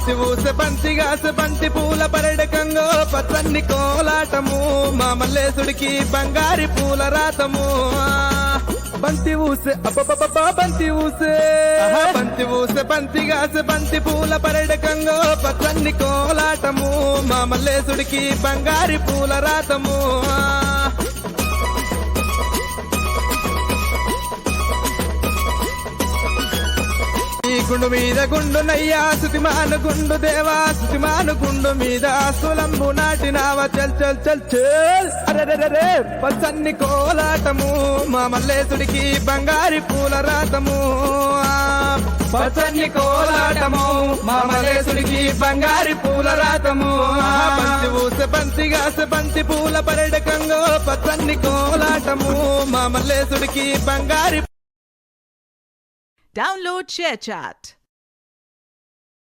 బంతి ఊసె బంతిగాసె బంతి పూల పరడకంగో పచ్చన్ని కోలాటము మా మల్లేశుడికి బంగారి పూల రాతము బంతి ఊసె అబ్బబ్బబ్బ బంతి ఊసే బంతి ఊసె బంతిగాసె బంతి పూల పరడకంగో పచ్చన్ని కోలాటము మా మల్లేశుడికి బంగారి పూల రాతము గుండు మీద గుండు నయ్యా సుతిమాను గుండు దేవా సుతిమాను గుండు మీద సులంబు నాటినావ చల్ చల్ చల్ చల్ అరెరెరే పచ్చన్ని కోలాటము మా మల్లేశుడికి బంగారి పూల రాతము పచ్చన్ని కోలాటము మా మల్లేశుడికి బంగారి పూల రాతము బంతి ఊసె బంతిగాసె బంతి పూల పరడకంగో పచ్చన్ని కోలాటము మా మల్లేశుడికి బంగారి Download ShareChat.